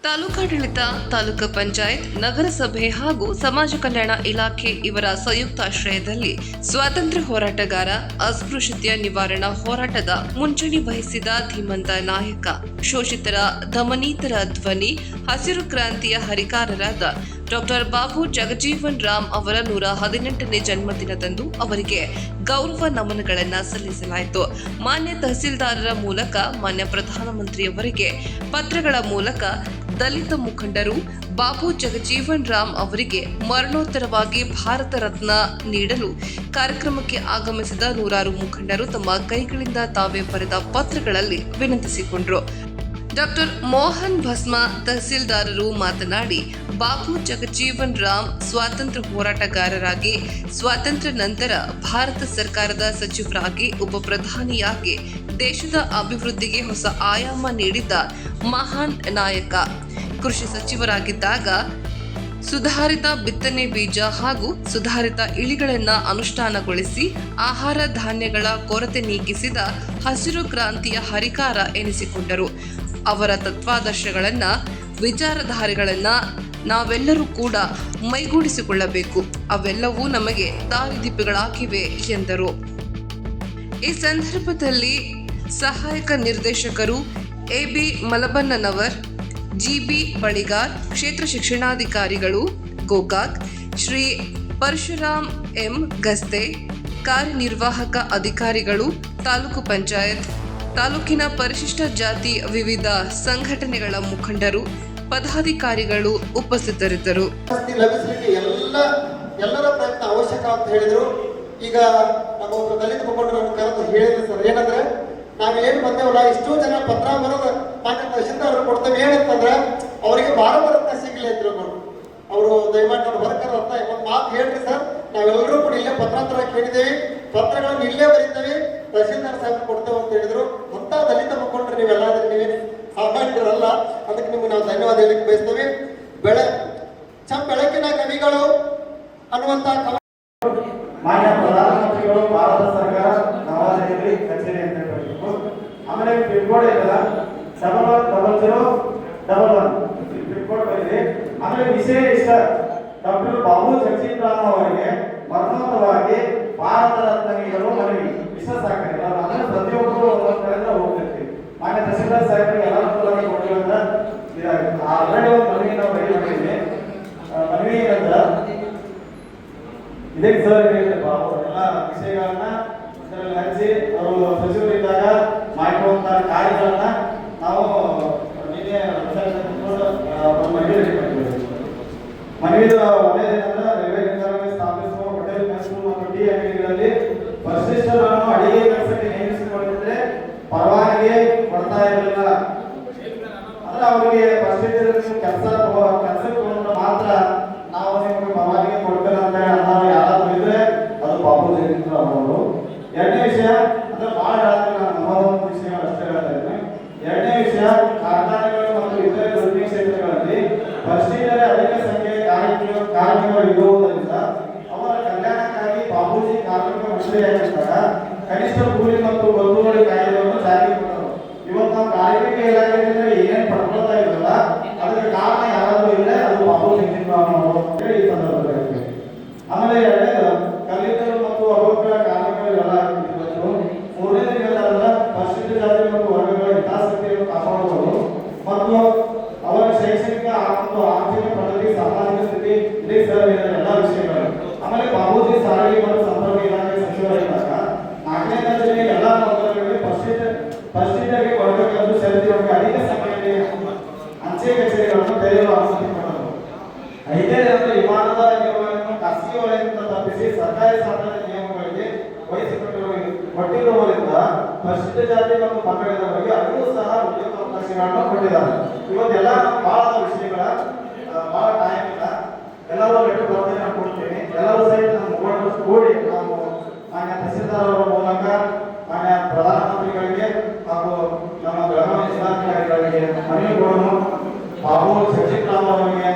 ತಾಲೂಕಾಡಳಿತ, ತಾಲೂಕು ಪಂಚಾಯತ್, ನಗರಸಭೆ ಹಾಗೂ ಸಮಾಜ ಕಲ್ಯಾಣ ಇಲಾಖೆ ಇವರ ಸಂಯುಕ್ತಾಶ್ರಯದಲ್ಲಿ ಸ್ವಾತಂತ್ರ್ಯ ಹೋರಾಟಗಾರ, ಅಸ್ಪೃಶ್ಯತೆಯ ನಿವಾರಣಾ ಹೋರಾಟದ ಮುಂಚೂಣಿ ವಹಿಸಿದ ಧೀಮಂತ ನಾಯಕ, ಶೋಷಿತರ ದಮನೀತರ ಧ್ವನಿ, ಹಸಿರು ಕ್ರಾಂತಿಯ ಹರಿಕಾರರಾದ ಡಾಕ್ಟರ್ ಬಾಬು ಜಗಜೀವನ್ ರಾಮ್ ಅವರ 118ನೇ ಜನ್ಮದಿನದಂದು ಅವರಿಗೆ ಗೌರವ ನಮನಗಳನ್ನು ಸಲ್ಲಿಸಲಾಯಿತು. ಮಾನ್ಯ ತಹಸೀಲ್ದಾರರ ಮೂಲಕ ಮಾನ್ಯ ಪ್ರಧಾನಮಂತ್ರಿಯವರಿಗೆ ಪತ್ರಗಳ ಮೂಲಕ ದಲಿತ ಮುಖಂಡರು ಬಾಬು ಜಗಜೀವನ್ ರಾಮ್ ಅವರಿಗೆ ಮರಣೋತ್ತರವಾಗಿ ಭಾರತ ರತ್ನ ನೀಡಲು ಕಾರ್ಯಕ್ರಮಕ್ಕೆ ಆಗಮಿಸಿದ ನೂರಾರು ಮುಖಂಡರು ತಮ್ಮ ಕೈಗಳಿಂದ ತಾವೇ ಬರೆದ ಪತ್ರಗಳಲ್ಲಿ ವಿನಂತಿಸಿಕೊಂಡರು. ಡಾಕ್ಟರ್ ಮೋಹನ್ ಭಸ್ಮ ತಹಸೀಲ್ದಾರರು ಮಾತನಾಡಿ, ಬಾಬು ಜಗಜೀವನ್ ರಾಮ್ ಸ್ವಾತಂತ್ರ್ಯ ಹೋರಾಟಗಾರರಾಗಿ, ಸ್ವಾತಂತ್ರ್ಯ ನಂತರ ಭಾರತ ಸರ್ಕಾರದ ಸಚಿವರಾಗಿ, ಉಪ ಪ್ರಧಾನಿಯಾಗಿ ದೇಶದ ಅಭಿವೃದ್ಧಿಗೆ ಹೊಸ ಆಯಾಮ ನೀಡಿದ್ದ ಮಹಾನ್ ನಾಯಕ. ಕೃಷಿ ಸಚಿವರಾಗಿದ್ದಾಗ ಸುಧಾರಿತ ಬಿತ್ತನೆ ಬೀಜ ಹಾಗೂ ಸುಧಾರಿತ ಇಳಿಗಳನ್ನು ಅನುಷ್ಠಾನಗೊಳಿಸಿ ಆಹಾರ ಧಾನ್ಯಗಳ ಕೊರತೆ ನೀಗಿಸಿದ ಹಸಿರು ಕ್ರಾಂತಿಯ ಹರಿಕಾರ ಎನಿಸಿಕೊಂಡರು. ಅವರ ತತ್ವಾದರ್ಶಗಳನ್ನ, ವಿಚಾರಧಾರೆಗಳನ್ನ ನಾವೆಲ್ಲರೂ ಕೂಡ ಮೈಗೂಡಿಸಿಕೊಳ್ಳಬೇಕು. ಅವೆಲ್ಲವೂ ನಮಗೆ ದಾರಿದೀಪಗಳಾಗಿವೆ ಎಂದರು. ಈ ಸಂದರ್ಭದಲ್ಲಿ ಸಹಾಯಕ ನಿರ್ದೇಶಕರು ಎಬಿ ಮಲಬನ್ನನವರ್, ಜಿಬಿ ಬಳಿಗಾರ್, ಕ್ಷೇತ್ರ ಶಿಕ್ಷಣಾಧಿಕಾರಿಗಳು ಗೋಕಾಕ್, ಶ್ರೀ ಪರಶುರಾಮ್ ಎಂ ಗಸ್ತೆ, ಕಾರ್ಯನಿರ್ವಾಹಕ ಅಧಿಕಾರಿಗಳು, ತಾಲೂಕು ಪಂಚಾಯತ್, ತಾಲೂಕಿನ ಪರಿಶಿಷ್ಟ ಜಾತಿ ವಿವಿಧ ಸಂಘಟನೆಗಳ ಮುಖಂಡರು, ಪದಾಧಿಕಾರಿಗಳು ಉಪಸ್ಥಿತರಿದ್ದರು. ಎಲ್ಲರ ಪ್ರಯತ್ನ ಅವಶ್ಯಕ ಅಂತ ಹೇಳಿದ್ರು. ಈಗ ನಮ್ಮ ಒಬ್ಬರು ದಲಿತ ಮುಖಂಡರು ಕರೆದು ಹೇಳಿದ್ರು ಸರ್, ಏನಂದ್ರೆ ನಾವೇನು ಬಂದೇವಲ್ಲ, ಇಷ್ಟೂ ಜನ ಪತ್ರ ಬರೋದು ಮಾನ್ಯ ತಹಶೀಲ್ದಾರರು ಕೊಡ್ತೇವೆ ಏನಂತಂದ್ರೆ ಅವರಿಗೆ ಭಾರತ ಸಿಗ್ಲಿ ಇದ್ರು. ಅವರು ದಯಮಾಡಿ ನಾವು ಹೊರಕರ ಅಂತ ಒಂದು ಮಾತು ಹೇಳ್ರಿ ಸರ್, ನಾವೆಲ್ಲರೂ ಕೂಡ ಇಲ್ಲೇ ಪತ್ರಾಂತರ ಕೇಳಿದ್ದೇವೆ, ಪತ್ರಗಳನ್ನು ಇಲ್ಲೇ ಬರೀತೇವೆ, ತಹಶೀಲ್ದಾರ್ ಸಾಹೇಬ್ ಕೊಡ್ತೇವೆ ಅಂತ ಹೇಳಿದ್ರು. ಅಂತ ದಲಿತ ಮುಖಂಡ್ರು ನೀವೆಲ್ಲಾದ್ರೆ ನೀವೇನು ಸಾಮಾನ್ಯರಲ್ಲ, ಅದಕ್ಕೆ ನಿಮ್ಗೆ ನಾವು ಧನ್ಯವಾದ ಹೇಳಿಕ್ಕೆ ಬಯಸ್ತೇವೆ. ಬೆಳಕಿನ ಕವಿಗಳು ಅನ್ನುವಂತ ಮಾನ್ಯ ಪ್ರಧಾನಮಂತ್ರಿಗಳು, ಭಾರತ ಸರ್ಕಾರ ನವದೆಹಲಿ ಕಚೇರಿ ಅಂತ ಹೇಳಬೇಕು. ಆಮೇಲೆ ಪಿನ್ಕೋಡ್ ಇದೆಲ್ಲ 710011 ಪಿನ್ಕೋಡ್ ಬಂದಿದೆ. ಆಮೇಲೆ ವಿಷಯ ಇಷ್ಟ, ಡಾಕ್ಟರ್ ಬಾಬು ಜಗಜೀವನ್ ರಾಮ್ ಅವರಿಗೆ ಮರಣೋತ್ತರವಾಗಿ ಭಾರತ ರತ್ನ ನೀಡಲು ಮನವಿ. ವಿಶ್ವ ಸಾಕಣೆ ಅಂದ್ರೆ ಪ್ರತಿಯೊಬ್ಬರು ಒಂದೊಂದು ಕಡೆಯಿಂದ ಹೋಗ್ತಿರ್ತೀವಿ. ಮಾನ್ಯ ತಹಸೀಲ್ದಾರ್ ಸಾಹೇಬರಿಗೆ ಎಲ್ಲರೂ ಕೊಟ್ಟಿರೋದ್ರಿಂದ ಇದಾಗುತ್ತೆ. ಆಲ್ರೆಡಿ ಒಂದು ಮನವಿ ನಾವು ರೆಡಿ ಮಾಡಿದ್ವಿ. ಮನವಿ ಏನಂದ್ರ ಇದಕ್ಕೆ ಸರ್ ಹೇಳಿದ್ರಪ್ಪ, ಎಲ್ಲ ವಿಷಯಗಳನ್ನ ಇದರಲ್ಲಿ ಹಂಚಿ ಅವರು ಸಚಿವರಿದ್ದಾಗ ಮಾಡಿರುವಂತ ಕಾರ್ಯಗಳನ್ನ ನಾವು ನಿನ್ನೆ ಮನವಿ ರೆಡಿ ಮಾಡಿದ್ದೇವೆ. ಮನವಿದ ಒಳ್ಳೆಯದೇನಂದ್ರೆ ರೈಲ್ವೆ ನಿಲ್ದಾಣಕ್ಕೆ ಸ್ಥಾಪಿಸುವ ಹೋಟೆಲ್, ಮೆಸ್ಗಳು ಮತ್ತು ಟೀ ಅಂಗಡಿಗಳಲ್ಲಿ ಪರಿಶಿಷ್ಟರನ್ನು ಅಡಿಗೆ ಕೆಲಸಕ್ಕೆ ನೇಮಿಸಿಕೊಂಡಿದ್ರೆ ಪರವಾನಗಿ ಕೊಡ್ತಾ ಇರಲಿಲ್ಲ. ಅಂದ್ರೆ ಅವರಿಗೆ ಪರಿಶಿಷ್ಟರಿಗೆ ಕೆಲಸಕ್ಕೆ ತಗೊಂಡ್ರೆ ಮಾತ್ರ ನಾವು ನಿಮಗೆ ಪರವಾನಗಿ ಕೊಡ್ಬೇಕಂತ ನಾವು ಯಾರಾದ್ರೂ ಇದ್ರೆ ಅದು ಬಾಬು ಜಗಜೀವನ್ ರಾಮ್ ಅವರು. ಎರಡನೇ ವಿಷಯ ಅಂದ್ರೆ ಬಹಳ ಹೇಳ್ತೀನಿ, ನಾನು ನಮ್ಮದೊಂದು ವಿಷಯ ಅಷ್ಟೇ ಹೇಳ್ತಾ ಇದ್ದೀನಿ. ಎರಡನೇ ವಿಷಯ, ಕಾರ್ಖಾನೆಗಳು ಮತ್ತು ಇತರೆ ವೃತ್ತಿ ಕ್ಷೇತ್ರಗಳಲ್ಲಿ ಪರಿಶಿಷ್ಟರೇ ಅಧಿಕ ಸಂಖ್ಯೆಯ ಕಾರ್ಮಿಕರು ಇರುವುದರಿಂದ ಅವರ ಕಲ್ಯಾಣಕ್ಕಾಗಿ ಬಾಬೂಜಿ ಕಾರ್ಮಿಕ ಮಂಡಳಿಯಾಗಿದ್ದಾಗ ಕನಿಷ್ಠ ಕೂಲಿ ಮತ್ತು ಗೊತ್ತುವಳಿ ಕಾಯ್ದೆಯನ್ನು ಜಾರಿಗೆ ಕೊಟ್ಟರು. ಇವತ್ತು ನಾವು ಕಾರ್ಮಿಕ ಇಲಾಖೆಯಿಂದ ಏನೇನು ಪಡ್ಕೊಳ್ತಾ ಇರಲ್ಲ, ಅದಕ್ಕೆ ಕಾರಣ ಯಾರಾದ್ರೂ ಇದ್ರೆ ಅದು ಬಾಬು ಜಗಜೀವನ್ ರಾಮ್ ಅವರು ಈ ಸಂದರ್ಭದಲ್ಲಿ. ಆಮೇಲೆ ಎರಡನೇದು, ಕಲ್ಲಿದ್ದಲು ಮತ್ತು ಅಪೋಕ್ತ ಕಾರ್ಮಿಕರು ಎಲ್ಲ ಇರಬೇಕು. ಮೂರನೇದು ಏನಂದ್ರೆ ಪರಿಶಿಷ್ಟ ಜಾತಿ ಮತ್ತು ವರ್ಗಗಳ ಹಿತಾಸಕ್ತಿಯನ್ನು ಕಾಪಾಡುವುದು ಮತ್ತು ಅವರ ಶೈಕ್ಷಣಿಕ ಮತ್ತು ಆರ್ಥಿಕ ಪ್ರಗತಿ, ಸಾಮಾಜಿಕ ಸ್ಥಿತಿ, ಇದೇ ಸರ್ ಎಲ್ಲ ವಿಷಯಗಳು. ಆಮೇಲೆ ಬಾಬೂಜಿ ಸಾರಿಗೆ ಮತ್ತು ಸಂಪರ್ಕ ಇಲಾಖೆ ಸಚಿವರಾಗಿದ್ದಾಗ 4ನೇ ದರ್ಜೆಯ ಎಲ್ಲ ವರ್ಗಗಳಿಗೆ ಪರಿಶಿಷ್ಟರಿಗೆ ವರ್ಗಗಳನ್ನು ಸೇರಿಸಿರುವಾಗ ಅಧಿಕ ಸಂಖ್ಯೆಯಲ್ಲಿ ಅಂಚೆ ಕಚೇರಿಗಳನ್ನು ತೆರೆಯಲು ಅನುಮತಿ ಕೊಡಲು. 5ನೇದು, ವಿಮಾನದ ನಿಯಮಗಳನ್ನು ಖಾಸಗಿ ವಲಯದಿಂದ ತಪ್ಪಿಸಿ ಸರ್ಕಾರಿ ಸಾಧನ ನಿಯಮಗಳಿಗೆ ಕೊಟ್ಟಿರುವುದರಿಂದ ಪರಿಶಿಷ್ಟ ಜಾತಿ ಮತ್ತು ಪಂಗಡದವರಿಗೆ ಅಲ್ಲಿಯೂ ಸಹ ಉದ್ಯೋಗಾವಕಾಶಗಳನ್ನು ಕೊಟ್ಟಿದ್ದಾರೆ. ಇವತ್ತೆಲ್ಲ ಬಹಳ ವಿಷಯಗಳ ಬಹಳ ಟೈಮ್ ಇಲ್ಲ, ಎಲ್ಲರೂ ಲೆಟರ್ ಬರೋದನ್ನ ಕೊಡ್ತೀನಿ. ಎಲ್ಲರೂ ಸಹಿತ ನಮ್ಮ ಮುಖಂಡರು ಕೂಡಿ ನಾವು ಮಾನ್ಯ ತಹಸೀಲ್ದಾರ್ ಅವರ ಮೂಲಕ ಮಾನ್ಯ ಪ್ರಧಾನಮಂತ್ರಿಗಳಿಗೆ ಹಾಗೂ ನಮ್ಮ ಬೆಳಗಾವಿ ಜಿಲ್ಲಾಧಿಕಾರಿಗಳಿಗೆ ಮನವಿ ಕೊಡೋಣ. ಬಾಬು ಜಗಜೀವನ್ ರಾಮ್ ಅವರಿಗೆ